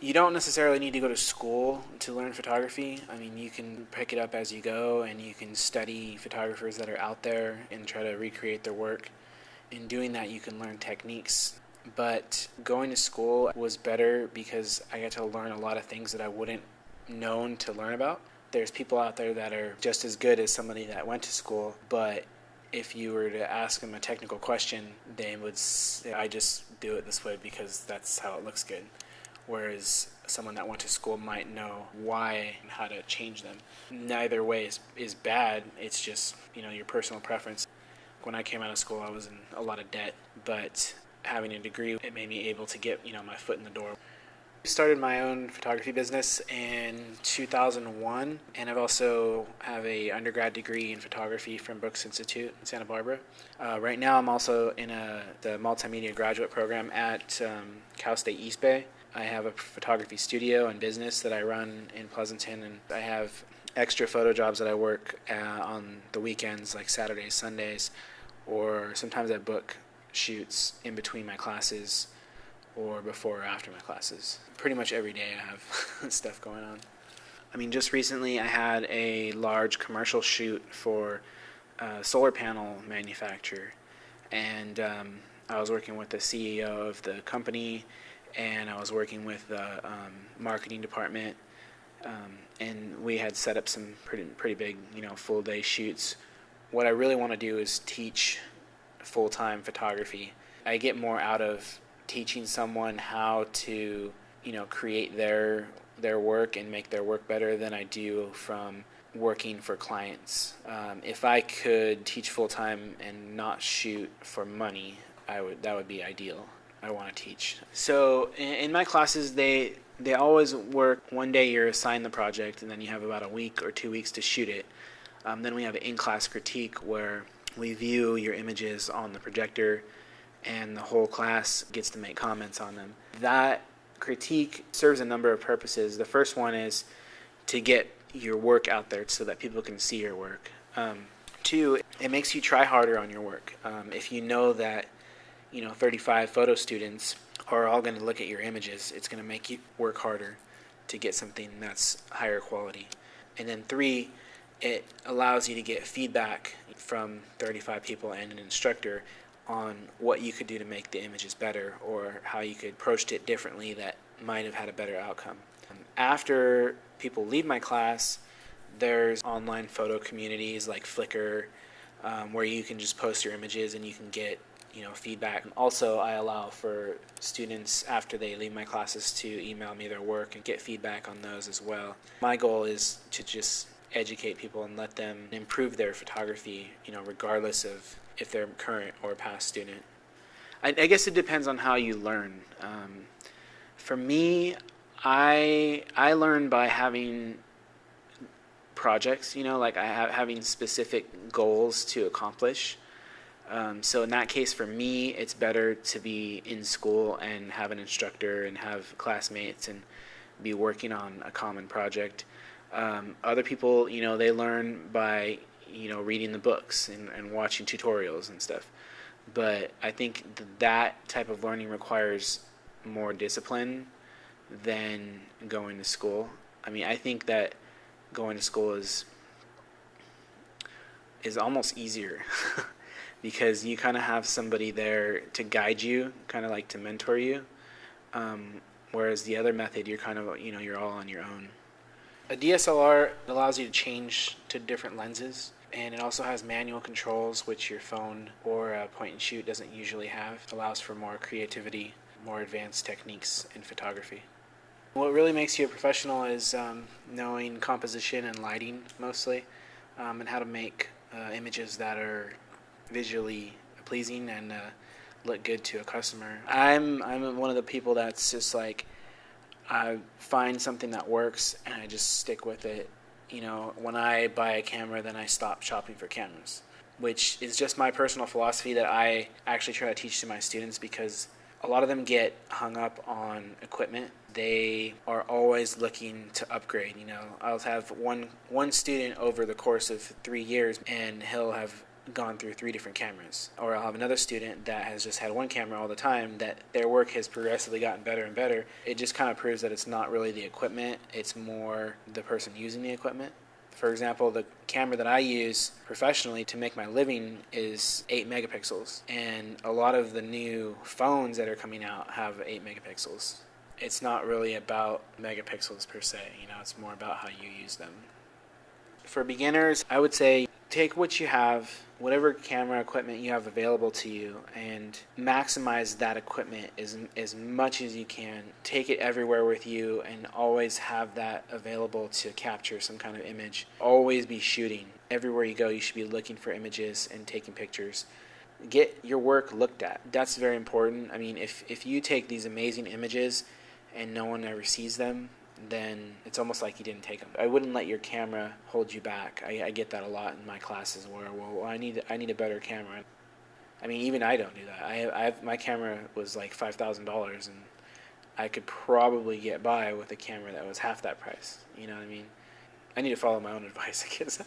You don't necessarily need to go to school to learn photography. I mean, you can pick it up as you go, and you can study photographers that are out there and try to recreate their work. In doing that, you can learn techniques. But going to school was better because I got to learn a lot of things that I wouldn't known to learn about. There's people out there that are just as good as somebody that went to school, but if you were to ask them a technical question, they would say, I just do it this way because that's how it looks good. Whereas someone that went to school might know why and how to change them. Neither way is bad. It's just, your personal preference. When I came out of school, I was in a lot of debt, but having a degree, it made me able to get, my foot in the door. I started my own photography business in 2001, and I've also have a undergrad degree in photography from Brooks Institute in Santa Barbara. Right now, I'm also in the multimedia graduate program at Cal State East Bay. I have a photography studio and business that I run in Pleasanton, and I have extra photo jobs that I work on the weekends, like Saturdays, Sundays, or sometimes I book shoots in between my classes or before or after my classes. Pretty much every day I have stuff going on. I mean, just recently I had a large commercial shoot for a solar panel manufacturer, and I was working with the CEO of the company, and I was working with the marketing department, and we had set up some pretty big, full day shoots. What I really want to do is teach full-time photography. I get more out of teaching someone how to, create their work and make their work better than I do from working for clients. If I could teach full-time and not shoot for money, that would be ideal. I want to teach. So in my classes, they always work. One day you're assigned the project, and then you have about a week or 2 weeks to shoot it. Then we have an in-class critique where we view your images on the projector, and the whole class gets to make comments on them. That critique serves a number of purposes. The first one is to get your work out there so that people can see your work. Two, it makes you try harder on your work. If you know that 35 photo students are all going to look at your images, it's going to make you work harder to get something that's higher quality. And then three, it allows you to get feedback from 35 people and an instructor on what you could do to make the images better or how you could approach it differently that might have had a better outcome. After people leave my class, there's online photo communities like Flickr where you can just post your images and you can get feedback. Also, I allow for students after they leave my classes to email me their work and get feedback on those as well. My goal is to just educate people and let them improve their photography, regardless of if they're a current or past student. I guess it depends on how you learn. For me, I learn by having projects, like having specific goals to accomplish. So in that case, for me, it's better to be in school and have an instructor and have classmates and be working on a common project. Other people, they learn by, reading the books and watching tutorials and stuff. But I think that type of learning requires more discipline than going to school. I mean, I think that going to school is almost easier because you kind of have somebody there to guide you, kind of like to mentor you. Whereas the other method, you're kind of, you're all on your own. A DSLR allows you to change to different lenses, and it also has manual controls, which your phone or a point and shoot doesn't usually have. It allows for more creativity, more advanced techniques in photography. What really makes you a professional is knowing composition and lighting mostly, and how to make images that are visually pleasing and look good to a customer. I'm one of the people that's just like, I find something that works and I just stick with it. When I buy a camera, then I stop shopping for cameras, which is just my personal philosophy that I actually try to teach to my students, because a lot of them get hung up on equipment. They are always looking to upgrade. I'll have one student over the course of 3 years, and he'll have gone through 3 different cameras. Or I'll have another student that has just had one camera all the time, that their work has progressively gotten better and better. It just kind of proves that it's not really the equipment, it's more the person using the equipment. For example, the camera that I use professionally to make my living is 8 megapixels, and a lot of the new phones that are coming out have 8 megapixels. It's not really about megapixels per se, it's more about how you use them. For beginners, I would say take what you have, whatever camera equipment you have available to you, and maximize that equipment as much as you can. Take it everywhere with you and always have that available to capture some kind of image. Always be shooting. Everywhere you go, you should be looking for images and taking pictures. Get your work looked at. That's very important. I mean, if you take these amazing images and no one ever sees them, then it's almost like you didn't take them. I wouldn't let your camera hold you back. I get that a lot in my classes where, well, I need a better camera. I mean, even I don't do that. My camera was like $5,000, and I could probably get by with a camera that was half that price. You know what I mean? I need to follow my own advice, I guess.